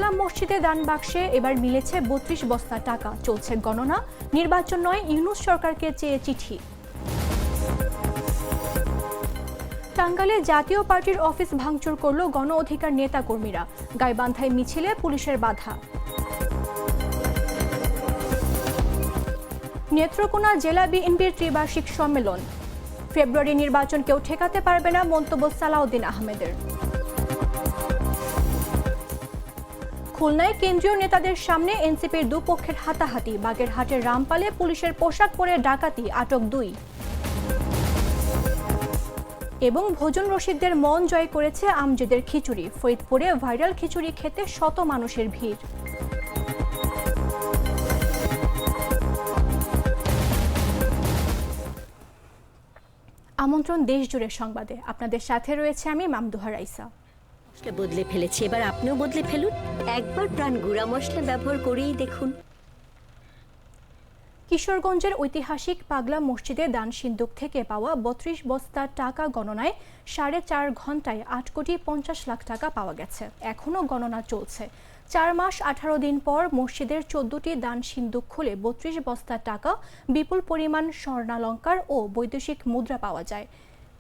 পাগলা মসজিদে দান বাক্সে এবার মিলেছে ৩২ বস্তা টাকা। চলছে গণনা। নির্বাচন নয়, ইউনূস সরকারকে চেয়ে চিঠি। টাঙ্গাইলে জাতীয় পার্টির অফিস ভাঙচুর করল গণ অধিকার নেতা কর্মীরা। গাইবান্ধায় মিছিলে পুলিশের বাধা। নেত্রকোনা জেলা বিএনপির ত্রিবার্ষিক সম্মেলন। ফেব্রুয়ারি নির্বাচন কেউ ঠেকাতে পারবে না, মন্তব্য সালাউদ্দিন আহমেদের। খুলনায় কেন্দ্রীয় নেতাদের সামনে এনসিপির দুপক্ষের হাতাহাতি। বাগেরহাটের রামপালে পুলিশের পোশাক পরে ডাকাতি, আটক 2। এবং ভোজন রসিকদের মন জয় করেছে আমজেদের খিচুড়ি। ফরিদপুরে ভাইরাল খিচুড়ি খেতে শত মানুষের ভিড়। আমন্ত্রণ দেশ জুড়ে সংবাদে। আপনাদের সাথে রয়েছে আমি মামদুহা রাইসা। বদলে ফেলেছি, এবার আপনিও বদলে ফেলুন। একবার প্রাণ গুঁড়া মশলা ব্যবহার করেই দেখুন। কিশোরগঞ্জের ঐতিহাসিক পাগলা মসজিদে দান সিন্দুক থেকে পাওয়া ৩২ বস্তা টাকা গণনায় ৪.৫ ঘন্টায় ৮,৫০,০০,০০০ টাকা পাওয়া গেছে। এখনও গণনা চলছে। ৪ মাস ১৮ দিন পর মসজিদের ১৪টি দান সিন্দুক খুলে ৩২ বস্তা টাকা, বিপুল পরিমাণ স্বর্ণালংকার ও বৈদেশিক মুদ্রা পাওয়া যায়।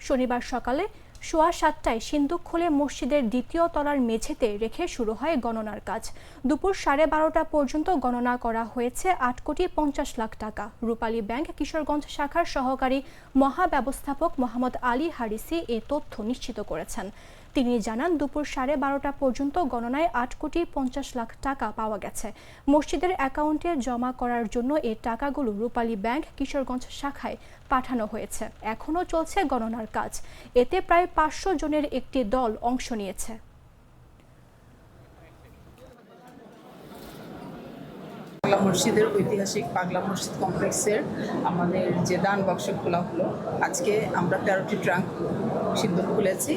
শনিবার সকালে ৭:১৫টায় সিন্দুক খুলে মসজিদের দ্বিতীয় তলার মেঝেতে রেখে শুরু হয় গণনার কাজ। দুপুর 12:30টা পর্যন্ত গণনা করা হয়েছে ৮,৫০,০০,০০০ টাকা। রূপালী ব্যাংক কিশোরগঞ্জ শাখার সহকারী মহাব্যবস্থাপক মোহাম্মদ আলী হারিসি এ তথ্য নিশ্চিত করেছেন। তিনি জানান, দুপুর 12:30টা পর্যন্ত গণনায় ৮,৫০,০০,০০০ টাকা পাওয়া গেছে। মসজিদের অ্যাকাউন্টে জমা করার জন্য এই টাকাগুলো রূপালী ব্যাংক কিশোরগঞ্জ শাখায় পাঠানো হয়েছে। এখনও চলছে গণনার কাজ। এতে প্রায় ৫০০ জনের একটি দল অংশ নিয়েছে। পাগলা মসজিদের ঐতিহাসিক পাগলা মসজিদ কমপ্লেক্সের আমাদের যে দান বাক্স খোলা হলো, আজকে আমরা 13টি ট্রাঙ্ক সিন্দুক খুলেছি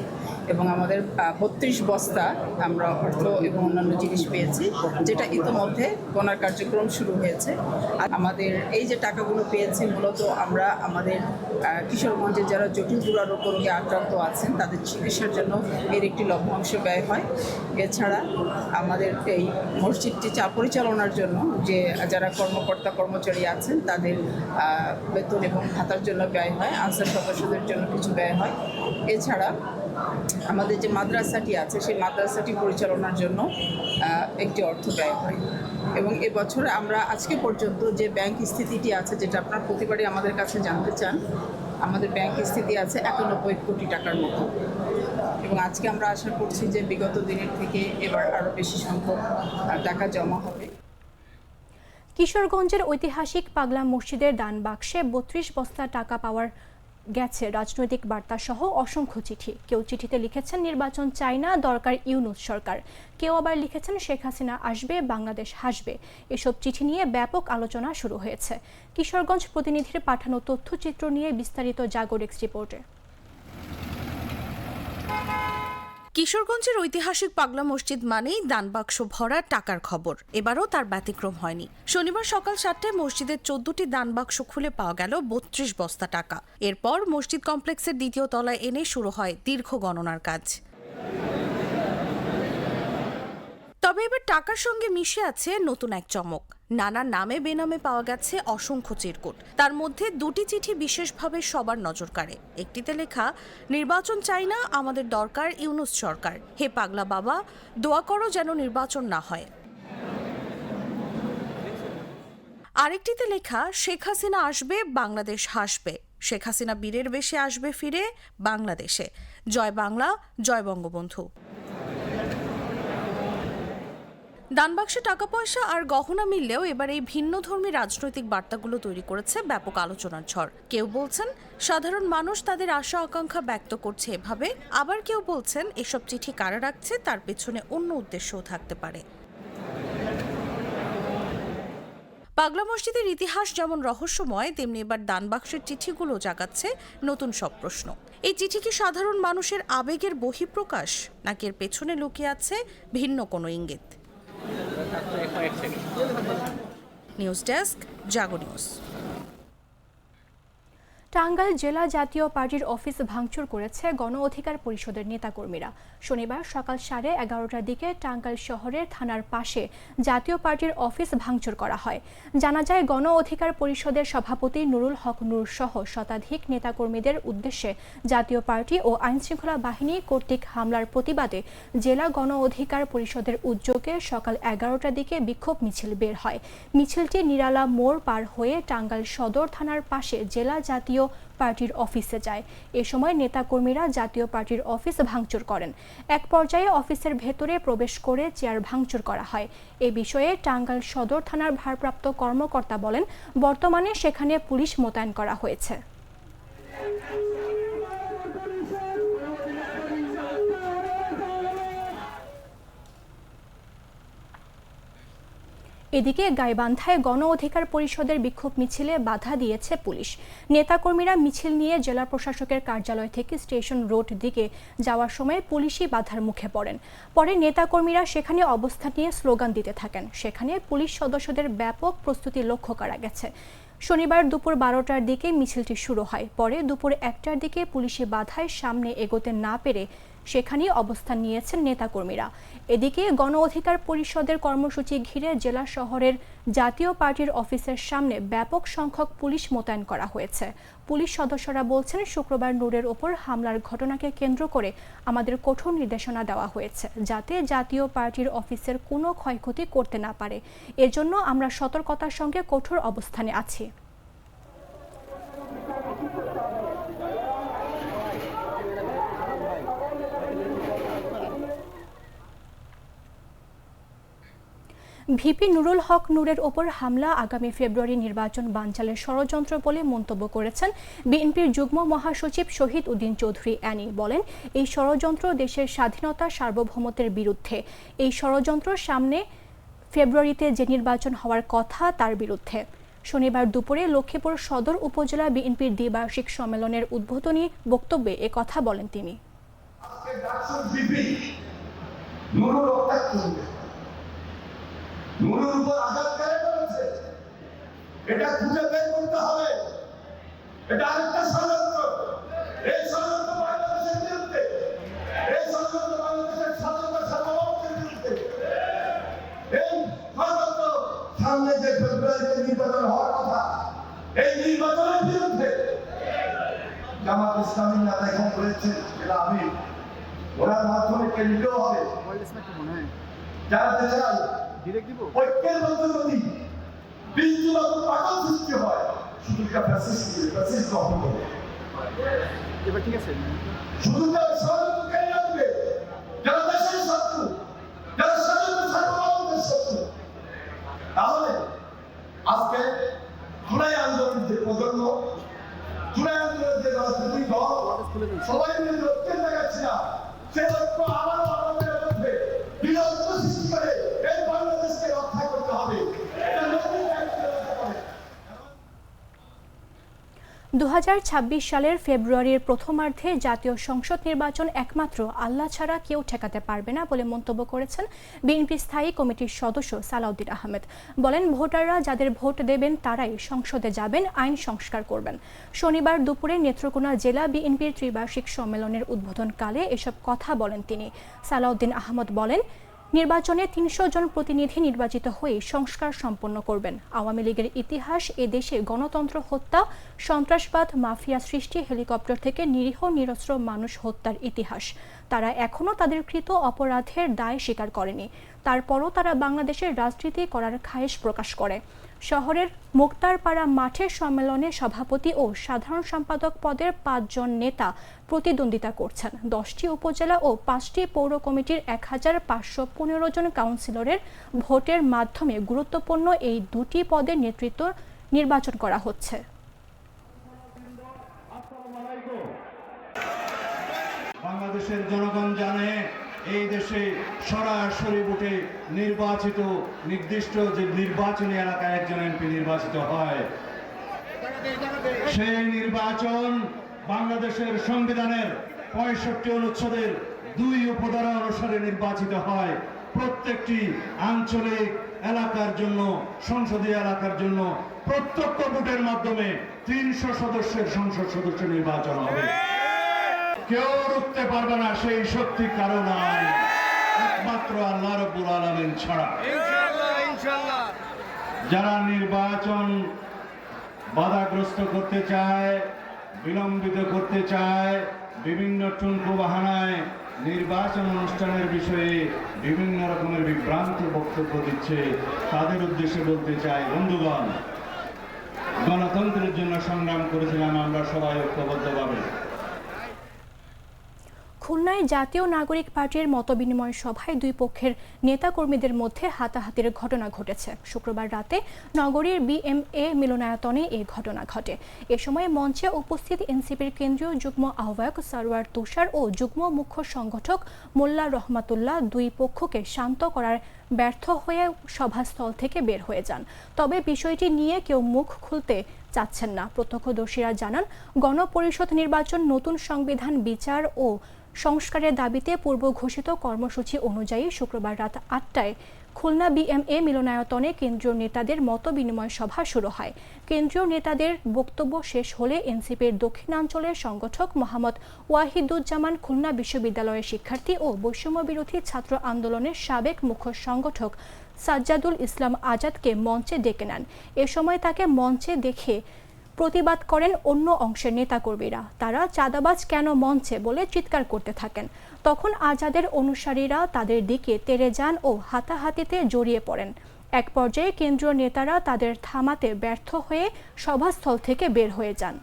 এবং আমাদের ৩২ বস্তা আমরা অর্থ এবং অন্যান্য জিনিস পেয়েছি, যেটা ইতিমধ্যে গণনার কার্যক্রম শুরু হয়েছে। আর আমাদের এই যে টাকাগুলো পেয়েছি, মূলত আমরা আমাদের কিশোরগঞ্জের যারা জটিল দুরারোগ্য রোগে আক্রান্ত আছেন তাদের চিকিৎসার জন্য এর একটি লভ্যাংশ ব্যয় হয়। এছাড়া আমাদের এই মসজিদটি পরিচালনার জন্য যে যারা কর্মকর্তা কর্মচারী আছেন তাদের বেতন এবং ভাতার জন্য ব্যয় হয়। আনসার সদস্যদের জন্য কিছু ব্যয় হয়। এছাড়া আমাদের যে মাদ্রাসাটি আছে সেই মাদ্রাসাটি পরিচালনার জন্য একটি অর্থ ব্যয় হয়। এবং এবছর আমরা আজকে পর্যন্ত যে ব্যাংক স্থিতিটি আছে, যেটা আপনারা প্রতিবারই আমাদের কাছে জানতে চান, আমাদের ব্যাংক স্থিতি আছে ৯১ কোটি টাকার মতো। এবং আজকে আমরা আশা করছি যে বিগত দিনের থেকে এবার আরও বেশি সংখ্যক টাকা জমা হবে। কিশোরগঞ্জের ঐতিহাসিক পাগলা মসজিদের দান বাক্সে ৩২ বস্তা টাকা পাওয়ার গেছে রাজনৈতিক বার্তা সহ অসংখ্য চিঠি। কেউ চিঠিতে লিখেছেন নির্বাচন চাই না, দরকার ইউনূস সরকার। কেউ আবার লিখেছেন শেখ হাসিনা আসবে, বাংলাদেশ হাসবে। এসব চিঠি নিয়ে ব্যাপক আলোচনা শুরু হয়েছে। কিশোরগঞ্জ প্রতিনিধির পাঠানো তথ্যচিত্র নিয়ে বিস্তারিত জাগর এক্স রিপোর্টে। কিশোরগঞ্জের ঐতিহাসিক পাগলা মসজিদ মানেই দানবাক্স ভরা টাকার খবর। এবারও তার ব্যতিক্রম হয়নি। শনিবার সকাল 7টায় মসজিদের 14টি দানবাক্স খুলে পাওয়া গেল ৩২ বস্তা টাকা। এরপর মসজিদ কমপ্লেক্সের দ্বিতীয় তলায় এনে শুরু হয় দীর্ঘ গণনার কাজ। তবে এবার টাকার সঙ্গে মিশে আছে নতুন এক চমক। নানা নামে বেনামে পাওয়া গেছে অসংখ্য চিরকুট। তার মধ্যে 2টি চিঠি বিশেষভাবে সবার নজর কাড়ে। একটিতে লেখা, নির্বাচন চাই না, আমাদের দরকার ইউনূস সরকার। হে পাগলা বাবা, দোয়া করো যেন নির্বাচন না হয়। আরেকটিতে লেখা, শেখ হাসিনা আসবে, বাংলাদেশ হাসবে। শেখ হাসিনা বীরের বেশে আসবে ফিরে বাংলাদেশে। জয় বাংলা, জয় বঙ্গবন্ধু। দানবাক্সে টাকা পয়সা আর গহনা মিললেও এবার এই ভিন্নধর্মী রাজনৈতিক বার্তাগুলো তৈরি করেছে ব্যাপক আলোচনার ঝড়। কেউ বলছেন সাধারণ মানুষ তাদের আশা আকাঙ্ক্ষা ব্যক্ত করছে এভাবে, আবার কেউ বলছেন এসব চিঠি কারা রাখছে তার পেছনে অন্য উদ্দেশ্যও থাকতে পারে। পাগলা মসজিদের ইতিহাস যেমন রহস্যময়, তেমনি এবার দানবাক্সের চিঠিগুলো জাগাচ্ছে নতুন সব প্রশ্ন। এই চিঠি কি সাধারণ মানুষের আবেগের বহিঃপ্রকাশ, নাকি এর পেছনে লুকিয়ে আছে ভিন্ন কোনো ইঙ্গিত? নিউজ ডেস্ক, জাগো নিউজ। টাঙ্গাইল জেলা জাতীয় পার্টির অফিস ভাঙচুর করেছে গণ অধিকার পরিষদের নেতাকর্মীরা। শনিবার সকাল 11:30টার দিকে টাঙ্গাইল শহরের থানার পাশে জাতীয় পার্টির অফিস ভাঙচুর করা হয়। জানা যায়, গণ অধিকার পরিষদের সভাপতি নুরুল হক নূর সহ শতাধিক নেতাকর্মীদের উদ্দেশ্যে জাতীয় পার্টি ও আইনশৃঙ্খলা বাহিনী কর্তৃক হামলার প্রতিবাদে জেলা গণ অধিকার পরিষদের উদ্যোগে সকাল 11টার দিকে বিক্ষোভ মিছিল বের হয়। মিছিলটি নিরালা মোড় পার হয়ে টাঙ্গাইল সদর থানার পাশে জেলা জাতীয় পার্টির অফিসে যায়। এ সময় নেতাকর্মীরা জাতীয় পার্টির অফিস ভাঙচুর করেন। এক পর্যায়ে অফিসের ভেতরে প্রবেশ করে চেয়ার ভাঙচুর করা হয়। এ বিষয়ে টাঙ্গাইল সদর থানার ভারপ্রাপ্ত কর্মকর্তা বলেন, বর্তমানে সেখানে পুলিশ মোতায়েন করা হয়েছে। এদিকে গাইবান্ধায় গণ অধিকার পরিষদের বিক্ষোভ মিছিলে বাধা দিয়েছে পুলিশ। নেতাকর্মীরা মিছিল নিয়ে জেলা প্রশাসকের কার্যালয় থেকে স্টেশন রোড দিকে যাওয়ার সময় পুলিশি বাধার মুখে পড়েন। পরে নেতাকর্মীরা সেখানে অবস্থান নিয়ে স্লোগান দিতে থাকেন। সেখানে পুলিশ সদস্যদের ব্যাপক প্রস্তুতি লক্ষ্য করা গেছে। শনিবার দুপুর 12টার দিকে মিছিলটি শুরু হয়। পরে দুপুর 1টার দিকে পুলিশি বাধায় সামনে এগোতে না পেরে সেখানেই অবস্থান নিয়েছেন নেতাকর্মীরা। এদিকে গণ অধিকার পরিষদের কর্মসূচি ঘিরে জেলা শহরের জাতীয় পার্টির অফিসের সামনে ব্যাপক সংখ্যক পুলিশ মোতায়েন করা হয়েছে। পুলিশ সদস্যরা বলছেন, শুক্রবার নূরের ওপর হামলার ঘটনাকে কেন্দ্র করে আমাদের কঠোর নির্দেশনা দেওয়া হয়েছে, যাতে জাতীয় পার্টির অফিসের কোনো ক্ষয়ক্ষতি করতে না পারে। এজন্য আমরা সতর্কতার সঙ্গে কঠোর অবস্থানে আছি। ভিপি নুরুল হক নূরের ওপর হামলা আগামী ফেব্রুয়ারি নির্বাচন বানচালের ষড়যন্ত্র বলে মন্তব্য করেছেন বিএনপির যুগ্ম মহাসচিব শহীদ উদ্দিন চৌধুরী অ্যানি। বলেন, এই ষড়যন্ত্র দেশের স্বাধীনতা সার্বভৌমত্বের বিরুদ্ধে। এই ষড়যন্ত্র সামনে ফেব্রুয়ারিতে যে নির্বাচন হওয়ার কথা তার বিরুদ্ধে। শনিবার দুপুরে লক্ষ্মীপুর সদর উপজেলা বিএনপির দ্বিবার্ষিক সম্মেলনের উদ্বোধনী বক্তব্যে এ কথা বলেন তিনি। নুরুর উপর আঘাত করে করেছে, এটা খুঁজে বের করতে হবে। এটা আরেকটা ষড়যন্ত্র। এই ষড়যন্ত্র বাংলাদেশের বিরুদ্ধে, এই ষড়যন্ত্র বাংলাদেশের স্বাধীনতা সার্বভৌমত্বের বিরুদ্ধে। এই ষড়যন্ত্র সামনে যে ফেব্রুয়ারিতে নির্বাচন হওয়ার কথা, এই নির্বাচনের বিরুদ্ধে। জামাত ইসলামী নেতা এখানে বলেছেন, এটা আমি ওনার মাধ্যমে কেন্দ্রীয় হবে যারা দেশের ঐক্যের মধ্যে যদি বিন্দুমাত্র পাগল সৃষ্টি হয়, শুধু ফ্যাসিস্ট গ্রহণ করবে। এবার ঠিক আছে, শুধু ষড়যন্ত্রকারী রাখবে যারা দেশের শত্রু, যারা স্বাধীনতা সার্বভৌমত্বের শত্রু। তাহলে আজকে জুলাই আন্দোলনের যে প্রজন্ম, জুলাই আন্দোলনের যে রাজনৈতিক দল, সবাই মিলে ঐক্যের দেখাচ্ছি না, সেই ঐক্য আবারও আমাদের মধ্যে বিরোধ সৃষ্টি করে এই বাংলাদেশকে রক্ষা করতে হবে। 2026 সালের ফেব্রুয়ারির প্রথমার্ধে জাতীয় সংসদ নির্বাচন একমাত্র আল্লাহ ছাড়া কেউ ঠেকাতে পারবে না বলে মন্তব্য করেছেন বিএনপি স্থায়ী কমিটির সদস্য সালাউদ্দিন আহমেদ। বলেন, ভোটাররা যাদের ভোট দেবেন তারাই সংসদে যাবেন, আইন সংস্কার করবেন। শনিবার দুপুরে নেত্রকোনা জেলা বিএনপির ত্রিবার্ষিক সম্মেলনের উদ্বোধনকালে এসব কথা বলেন তিনি। সালাউদ্দিন আহমেদ বলেন, নির্বাচনে 300 জন প্রতিনিধি নির্বাচিত হয়ে সংস্কার সম্পন্ন করবেন। আওয়ামী লীগের ইতিহাস এদেশে গণতন্ত্র হত্যা, সন্ত্রাসবাদ, মাফিয়া সৃষ্টি, হেলিকপ্টার থেকে নিরীহ নিরস্ত্র মানুষ হত্যার ইতিহাস। তারা এখনও তাদের কৃত অপরাধের দায় স্বীকার করেনি। তারপরও তারা বাংলাদেশের রাজনীতি করার খায়েশ প্রকাশ করে। শহরের মুক্তারপাড়া মাঠের সম্মেলনে সভাপতি ও সাধারণ সম্পাদক পদের 5 জন নেতা প্রতিদ্বন্দ্বিতা করছেন। 10টি উপজেলা ও 5টি পৌর কমিটির 1515 জন কাউন্সিলরের ভোটের মাধ্যমে গুরুত্বপূর্ণ এই 2টি পদের নেতৃত্ব নির্বাচন করা হচ্ছে। বাংলাদেশের জনগণ জানে, এই দেশে সরাসরি ভোটে নির্বাচিত নির্দিষ্ট যে নির্বাচনী এলাকায় একজন এমপি নির্বাচিত হয়, সেই নির্বাচন বাংলাদেশের সংবিধানের 65 অনুচ্ছেদের 2 উপধারা অনুসারে নির্বাচিত হয়। প্রত্যেকটি আঞ্চলিক এলাকার জন্য, সংসদীয় এলাকার জন্য প্রত্যক্ষ ভোটের মাধ্যমে 300 সদস্যের সংসদ সদস্য নির্বাচন হবে। কেউ রুখতে পারবে না, সেই শক্তি কারো নাই, একমাত্র আল্লাহ রাব্বুল আলামিন ছাড়া। যারা নির্বাচন বাধাগ্রস্ত করতে চায়, বিলম্বিত করতে চায়, বিভিন্ন টুনকু বাহানায় নির্বাচন অনুষ্ঠানের বিষয়ে বিভিন্ন রকমের বিভ্রান্ত বক্তব্য দিচ্ছে, তাদের উদ্দেশ্যে বলতে চাই, বন্ধুগণ, গণতন্ত্রের জন্য সংগ্রাম করেছিলাম আমরা সবাই ঐক্যবদ্ধভাবে। খুলনায় জাতীয় নাগরিক পার্টির মতবিনিময় সভায় দুই পক্ষের নেতাকর্মীদের মধ্যে হাতাহাতির ঘটনা ঘটেছে। শুক্রবার রাতে নগরীর বিএমএ মিলনায়তনে এই ঘটনা ঘটে। এ সময় মঞ্চে উপস্থিত এনসিপির কেন্দ্রীয় যুগ্ম আহ্বায়ক সারওয়ার তুষার ও যুগ্ম মুখ্য সংগঠক মোল্লা রহমাতুল্লাহ দুই পক্ষকে শান্ত করার ব্যর্থ হয়ে সভাস্থল থেকে বের হয়ে যান। তবে বিষয়টি নিয়ে কেউ মুখ খুলতে চাচ্ছেন না। প্রত্যক্ষদর্শীরা জানান, গণপরিষদ নির্বাচন, নতুন সংবিধান, বিচার ও সংস্কারের দাবিতে পূর্ব ঘোষিত কর্মসূচি অনুযায়ী শুক্রবার রাত 8টায় খুলনা বিএমএ মিলনায়তনে কেন্দ্রীয় নেতাদের মতবিনিময় সভা শুরু হয়। কেন্দ্রীয় নেতাদের বক্তব্য শেষ হলে এনসিপির দক্ষিণাঞ্চলের সংগঠক মোহাম্মদ ওয়াহিদুজ্জামান, খুলনা বিশ্ববিদ্যালয়ের শিক্ষার্থী ও বৈষম্য বিরোধী ছাত্র আন্দোলনের সাবেক মুখ্য সংগঠক সাজ্জাদুল ইসলাম আজাদকে মঞ্চে ডেকে নেন। এ সময় তাকে মঞ্চে দেখে প্রতিবাদ করেন অন্য অংশের নেতাকর্মীরা। তারা চাঁদাবাজ কেন মঞ্চে বলে চিৎকার করতে থাকেন। তখন আজাদের অনুসারীরা তাদের দিকে তেড়ে যান ও হাতাহাতিতে জড়িয়ে পড়েন। এক পর্যায়ে কেন্দ্রীয় নেতারা তাদের থামাতে ব্যর্থ হয়ে সভাস্থল থেকে বের হয়ে যান।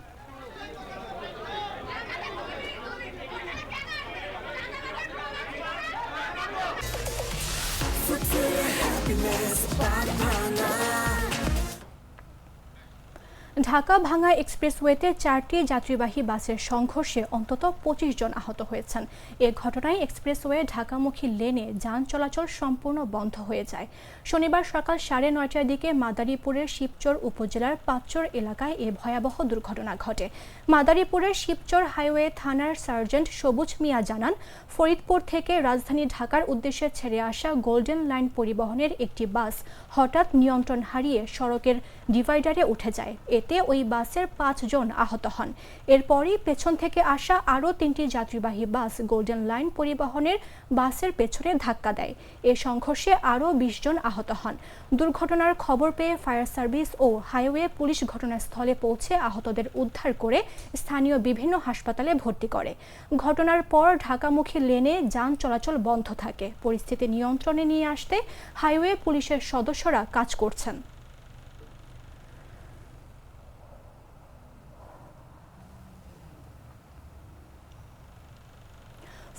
ঢাকা ভাঙ্গা এক্সপ্রেসওয়েতে 4টি যাত্রীবাহী বাসের সংঘর্ষে অন্তত 25 জন আহত হয়েছেন। এ ঘটনায় এক্সপ্রেসওয়ে ঢাকামুখী লেনে যান চলাচল সম্পূর্ণ বন্ধ হয়ে যায়। শনিবার সকাল 9:30টার দিকে মাদারীপুরের শিবচর উপজেলার পাঁচচর এলাকায় এ ভয়াবহ দুর্ঘটনা ঘটে। মাদারীপুরের শিবচর হাইওয়ে থানার সার্জেন্ট সবুজ মিয়া জানান, ফরিদপুর থেকে রাজধানী ঢাকার উদ্দেশ্যে ছেড়ে আসা গোল্ডেন লাইন পরিবহনের একটি বাস হঠাৎ নিয়ন্ত্রণ হারিয়ে সড়কের ডিভাইডারে উঠে যায়। এতে ওই বাসের 5 জন আহত হন। এরপরই পেছন থেকে আসা আরও 3টি যাত্রীবাহী বাস গোল্ডেন লাইন পরিবহনের বাসের পেছনে ধাক্কা দেয়। এ সংঘর্ষে আরও 20 জন আহত হন। দুর্ঘটনার খবর পেয়ে ফায়ার সার্ভিস ও হাইওয়ে পুলিশ ঘটনাস্থলে পৌঁছে আহতদের উদ্ধার করে স্থানীয় বিভিন্ন হাসপাতালে ভর্তি করে। ঘটনার পর ঢাকামুখী লেনে যান চলাচল বন্ধ থাকে। পরিস্থিতি নিয়ন্ত্রণে নিয়ে আসতে হাইওয়ে পুলিশের সদস্যরা কাজ করছেন।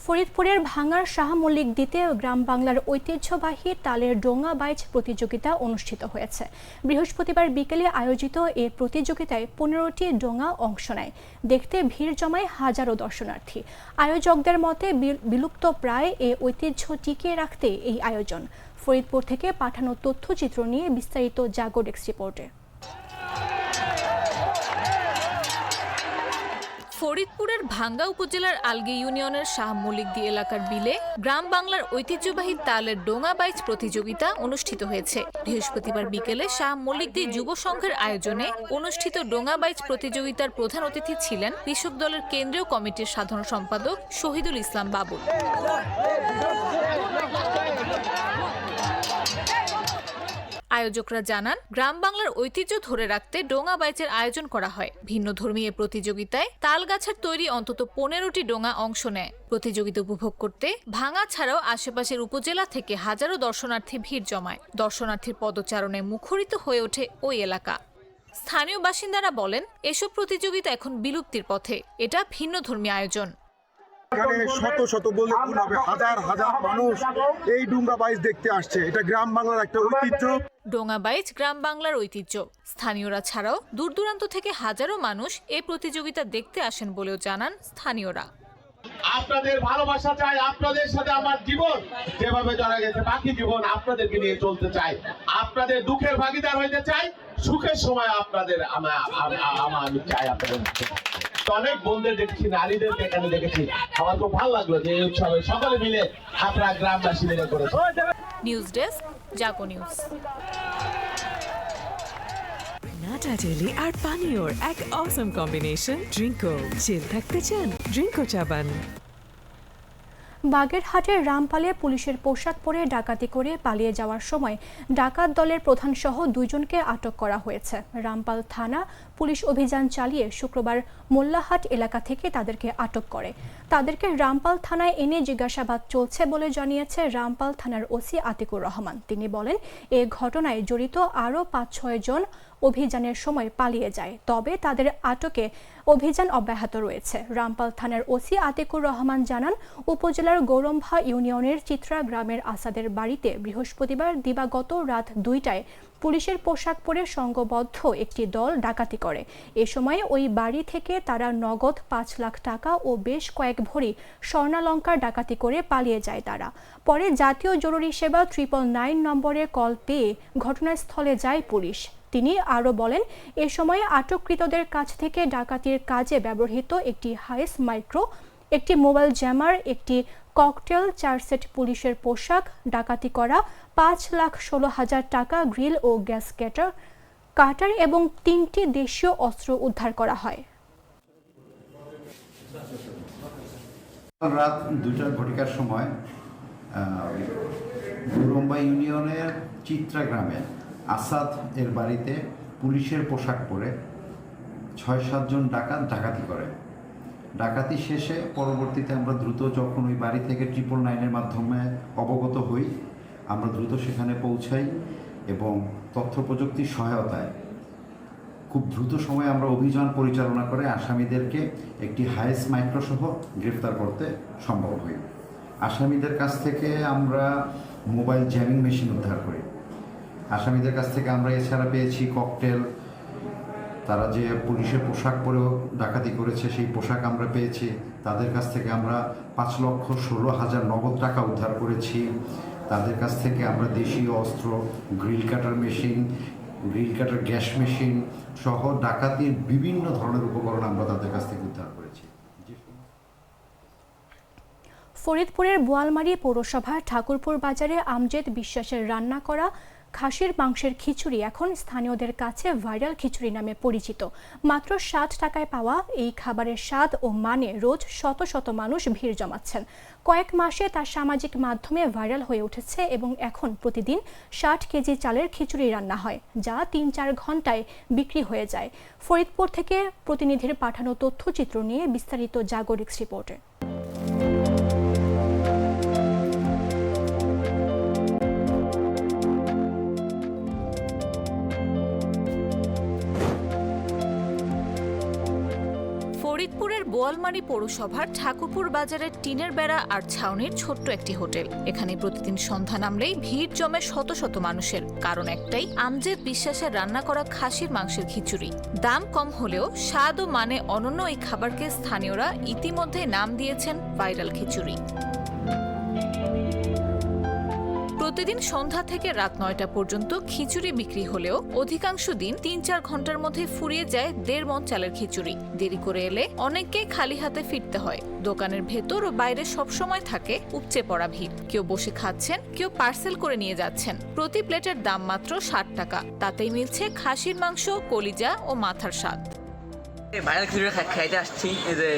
ফরিদপুরের ভাঙ্গার শাহ মল্লিক দ্বীপে গ্রাম বাংলার ঐতিহ্যবাহী তালের ডোঙা বাইচ প্রতিযোগিতা অনুষ্ঠিত হয়েছে। বৃহস্পতিবার বিকেলে আয়োজিত এ প্রতিযোগিতায় 15টি ডোঙা অংশ নেয়। দেখতে ভিড় জমায় হাজারো দর্শনার্থী। আয়োজকদের মতে বিলুপ্ত প্রায় এ ঐতিহ্য টিকিয়ে রাখতে এই আয়োজন। ফরিদপুর থেকে পাঠানো তথ্যচিত্র নিয়ে বিস্তারিত জাগো ডেস্ক রিপোর্টে। ফরিদপুরের ভাঙ্গা উপজেলার আলগী ইউনিয়নের শাহ মল্লিকদি এলাকার বিলে গ্রাম বাংলার ঐতিহ্যবাহী তালের ডোঙা বাইচ প্রতিযোগিতা অনুষ্ঠিত হয়েছে। বৃহস্পতিবার বিকেলে শাহ মল্লিকদি যুব সংঘের আয়োজনে অনুষ্ঠিত ডোঙা বাইচ প্রতিযোগিতার প্রধান অতিথি ছিলেন কৃষক দলের কেন্দ্রীয় কমিটির সাধারণ সম্পাদক শহীদুল ইসলাম বাবুল। আয়োজকরা জানান, গ্রাম বাংলার ঐতিহ্য ধরে রাখতে ডোঙা বাইচের আয়োজন করা হয়। ভিন্ন ধর্মী এ প্রতিযোগিতায় তাল গাছের তৈরি অন্তত 15টি ডোঙা অংশ নেয়। প্রতিযোগিতা উপভোগ করতে ভাঙ্গা ছাড়াও আশেপাশের উপজেলা থেকে হাজারো দর্শনার্থী ভিড় জমায়। দর্শনার্থীর পদচারণে মুখরিত হয়ে ওঠে ওই এলাকা। স্থানীয় বাসিন্দারা বলেন, এসব প্রতিযোগিতা এখন বিলুপ্তির পথে। এটা ভিন্ন ধর্মী আয়োজন। এখানে শত শত বললে ভুল হবে, হাজার হাজার মানুষ এই ডোঙা বাইচ দেখতে আসছে। এটা গ্রাম বাংলার একটা ঐতিহ্য। ডোঙা বাইচ গ্রাম বাংলার ঐতিহ্য। স্থানীয়রা ছাড়াও দূর দূরান্ত থেকে হাজারো মানুষ এই প্রতিযোগিতা দেখতে আসেন বলেও জানান স্থানীয়রা। আপনাদের ভালোবাসা চাই, আপনাদের সাথে আমার জীবন যেভাবে জড়া গেছে বাকি জীবন আপনাদেরকে নিয়ে চলতে চাই। আপনাদের দুঃখের ভাগিদার হইতে চাই, সুখের সময় আপনাদের আমি চাই আপনাদের। অনেক বন্ধুদের দেখছি, নারীদেরকে এখানে দেখেছি। আমার খুব ভালো লাগলো যে এই উৎসবে সকলে মিলে আপনারা গ্রামবাসী মিলে করেছে। নিউজ ডেস্ক, জাগো নিউজ। নাটা জেলি আর পানীয়র এক অসম কম্বিনেশন। ড্রিঙ্কো চিল থাকতে চান, ড্রিঙ্কো চাবান। বাগেরহাটের রামপালে পুলিশের পোশাক পরে ডাকাতি করে পালিয়ে যাওয়ার সময় ডাকাত দলের প্রধান সহ 2 জনকে আটক করা হয়েছে। রামপাল থানা পুলিশ অভিযান চালিয়ে শুক্রবার মোল্লাহাট এলাকা থেকে তাদেরকে আটক করে। তাদেরকে রামপাল থানায় এনে জিজ্ঞাসাবাদ চলছে বলে জানিয়েছে রামপাল থানার ওসি আতিকুর রহমান। তিনি বলেন, এ ঘটনায় জড়িত আরও 5-6 জন অভিযানের সময় পালিয়ে যায়, তবে তাদের আটকে অভিযান অব্যাহত রয়েছে। রামপাল থানার ওসি আতিকুর রহমান জানান, উপজেলার গৌরম্ভা ইউনিয়নের চিত্রা গ্রামের আসাদের বাড়িতে বৃহস্পতিবার দিবাগত রাত 2টায় পুলিশের পোশাক পরে সংঘবদ্ধ একটি দল ডাকাতি করে। এ সময় ওই বাড়ি থেকে তারা নগদ 5 লাখ টাকা ও বেশ কয়েক ভরি স্বর্ণালংকার ডাকাতি করে পালিয়ে যায় তারা। পরে জাতীয় জরুরি সেবা 999 নম্বরে কল পেয়ে ঘটনাস্থলে যায় পুলিশ। তিনি আরও বলেন, এ সময় আটককৃতদের কাছ থেকে ডাকাতির কাজে ব্যবহৃত একটি হাইস মাইক্রো, একটি মোবাইল জ্যামার, একটি ককটেল, 4 সেট পুলিশের পোশাক, ডাকাতি করা 5,16,000 টাকা, গ্রিল ও গ্যাস কাটার এবং 3টি দেশীয় অস্ত্র উদ্ধার করা হয়। রাত 2টা ঘটিকার সময় গৌরম্বা ইউনিয়নের চিত্রা গ্রামে আসাদ এর বাড়িতে পুলিশের পোশাক পরে 6-7 জন ডাকাতি করে। ডাকাতি শেষে পরবর্তীতে আমরা দ্রুত যখন ওই বাড়ি থেকে 999-এর মাধ্যমে অবগত হই, আমরা দ্রুত সেখানে পৌঁছাই এবং তথ্য প্রযুক্তির সহায়তায় খুব দ্রুত সময়ে আমরা অভিযান পরিচালনা করে আসামিদেরকে একটি হাইস মাইক্রোসহ গ্রেফতার করতে সম্ভব হই। আসামিদের কাছ থেকে আমরা মোবাইল জ্যামিং মেশিন উদ্ধার করি। আসামিদের কাছ থেকে আমরা এছাড়া পেয়েছি ককটেল, তারা যে পুলিশের পোশাক পরেও ডাকাতি করেছে সেই পোশাক আমরা পেয়েছি। তাদের কাছ থেকে আমরা 5,16,000 নগদ টাকা উদ্ধার করেছি। তাদের কাছ থেকে আমরা দেশীয় অস্ত্র, গ্রিল কাটার মেশিন, গ্রিল কাটার গ্যাস মেশিন সহ ডাকাতির বিভিন্ন ধরনের উপকরণ আমরা তাদের কাছ থেকে উদ্ধার করেছি। ফরিদপুরের বোয়ালমারী পৌরসভার ঠাকুরপুর বাজারে আমজেদ বিশ্বাসের রান্না করা খাসির মাংসের খিচুড়ি এখন স্থানীয়দের কাছে ভাইরাল খিচুড়ি নামে পরিচিত। মাত্র 60 টাকায় পাওয়া এই খাবারের স্বাদ ও মানে রোজ শত শত মানুষ ভিড় জমাচ্ছেন। কয়েক মাসে তা সামাজিক মাধ্যমে ভাইরাল হয়ে উঠেছে এবং এখন প্রতিদিন 60 কেজি চালের খিচুড়ি রান্না হয়, যা 3-4 ঘন্টায় বিক্রি হয়ে যায়। ফরিদপুর থেকে প্রতিনিধির পাঠানো তথ্যচিত্র নিয়ে বিস্তারিত জাগরিক্স রিপোর্টে। ফরিদপুরের বোয়ালমারী পৌরসভার ঠাকুরপুর বাজারের টিনের বেড়া আর ছাউনির ছোট্ট একটি হোটেল। এখানে প্রতিদিন সন্ধ্যা নামলেই ভিড় জমে শত শত মানুষের। কারণ একটাই, আমজেদ বিশ্বাসের রান্না করা খাসির মাংসের খিচুড়ি। দাম কম হলেও স্বাদ ও মানে অনন্য এই খাবারকে স্থানীয়রা ইতিমধ্যে নাম দিয়েছেন ভাইরাল খিচুড়ি। প্রতিদিন সন্ধ্যা থেকে রাত 9টা পর্যন্ত খিচুড়ি বিক্রি হলেও অধিকাংশ দিন 3-4 ঘন্টার মধ্যে ফুরিয়ে যায় 1.5 মণ চালের খিচুড়ি। দেরি করে এলে অনেককে খালি হাতে ফিরতে হয়। দোকানের ভেতর ও বাইরে সবসময় থাকে উপচে পড়া ভিড়। কেউ বসে খাচ্ছেন, কেউ পার্সেল করে নিয়ে যাচ্ছেন। প্রতি প্লেটের দাম মাত্র 60 টাকা। তাতেই মিলছে খাসির মাংস, কলিজা ও মাথার স্বাদ। ভাইরাল খিচুড়ি খাইতে আসছি, এই যে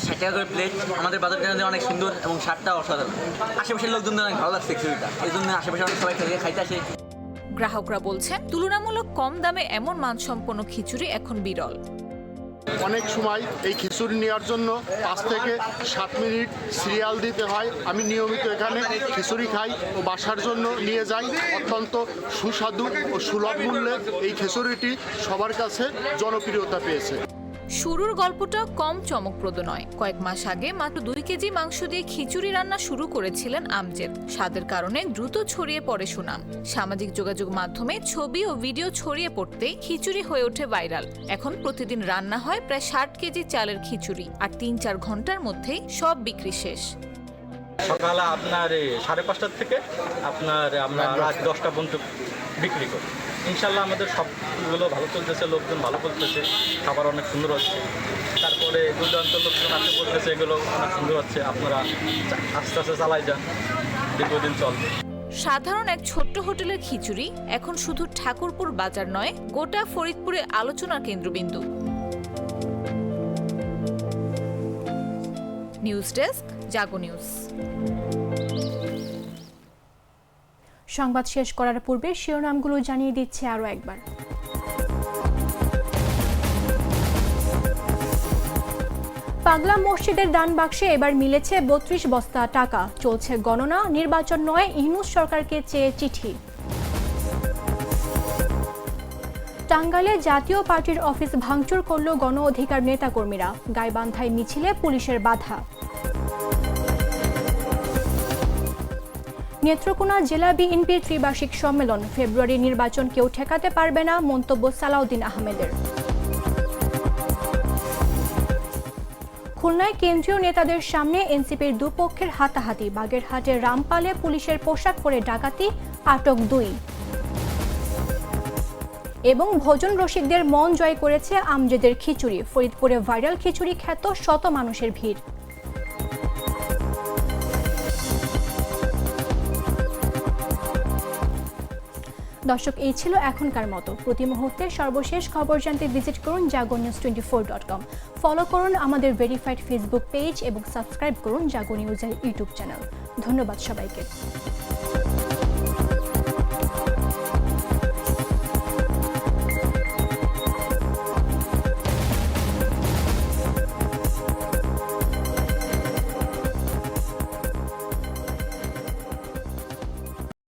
60 টাকা করে প্লেট। আমাদের বাজারটা অনেক সুন্দর এবং স্বাদটা অসাধারণ। আশেপাশের লোকজনদের অনেক ভালো লাগছে খিচুড়িটা, এই জন্য আশেপাশে অনেক সবাই খাইতে আসে। গ্রাহকরা বলছেন, তুলনামূলক কম দামে এমন মানসম্পন্ন খিচুড়ি এখন বিরল। অনেক সময় এই খিচুড়ি নেওয়ার জন্য 5 থেকে 7 মিনিট সিরিয়াল দিতে হয়। আমি নিয়মিত এখানে খিচুড়ি খাই ও বাসার জন্য নিয়ে যাই। অত্যন্ত সুস্বাদু ও সুলভ মূল্যে এই খিচুড়িটি সবার কাছে জনপ্রিয়তা পেয়েছে। শুরুর গল্পটা কম চমকপ্রদ নয়। কয়েক মাস আগে মাত্র 2 কেজি মাংস দিয়ে খিচুড়ি রান্না শুরু করেছিলেন আমজেদ। স্বাদের কারণে দ্রুত ছড়িয়ে পড়ে সুনাম। সামাজিক যোগাযোগ মাধ্যমে ছবি ও ভিডিও ছড়িয়ে পড়তেই খিচুড়ি হয়ে ওঠে ভাইরাল। এখন প্রতিদিন রান্না হয় প্রায় 60 কেজি চালের খিচুড়ি, আর 3-4 ঘন্টার মধ্যেই সব বিক্রি শেষ। সকালে আপনার 5:30 থেকে আমরা রাত 10টা পর্যন্ত বিক্রি করি। ইনশাল্লাহ আমাদের সবগুলো ভালো চলতেছে, লোকজন ভালো বলতেছে, খাবার অনেক সুন্দর হচ্ছে। তারপরে দুর্দান্ত লোকজন আসে বলতেছে এগুলো অনেক সুন্দর হচ্ছে, আপনারা আস্তে আস্তে চালাই যান, দীর্ঘদিন চলবে। সাধারণ এক ছোট্ট হোটেলের খিচুড়ি এখন শুধু ঠাকুরপুর বাজার নয়, গোটা ফরিদপুরে আলোচনার কেন্দ্রবিন্দু। নিউজ ডেস্ক, জাগো নিউজ। সংবাদ শেষ করার পূর্বে শিরোনামগুলো জানিয়ে দিচ্ছে আরও একবার। পাগলা মসজিদের দান বাক্সে এবার মিলেছে 32 বস্তা টাকা, চলছে গণনা, নির্বাচন নয়, ইউনূস সরকারকে চেয়ে চিঠি। টাঙ্গাইলে জাতীয় পার্টির অফিস ভাঙচুর করল গণ অধিকার নেতাকর্মীরা, গাইবান্ধায় মিছিলে পুলিশের বাধা। নেত্রকোনা জেলা বিএনপির ত্রিবার্ষিক সম্মেলন, ফেব্রুয়ারি নির্বাচন কেউ ঠেকাতে পারবে না, মন্তব্য সালাউদ্দিন আহমেদের। খুলনায় কেন্দ্রীয় নেতাদের সামনে এনসিপির দুপক্ষের হাতাহাতি, বাগেরহাটের রামপালে পুলিশের পোশাক পরে ডাকাতি, আটক 2। এবং ভোজন রসিকদের মন জয় করেছে আমজেদের খিচুড়ি, ফরিদপুরে ভাইরাল খিচুড়ি খ্যাত শত মানুষের ভিড়। দর্শক, এই ছিল এখনকার মতো। প্রতি মুহূর্তে সর্বশেষ খবর জানতে ভিজিট করুন jagonews24.com। ফলো করুন আমাদের ভেরিফাইড ফেসবুক পেজ এবং সাবস্ক্রাইব করুন জাগো নিউজের ইউটিউব চ্যানেল। ধন্যবাদ সবাইকে।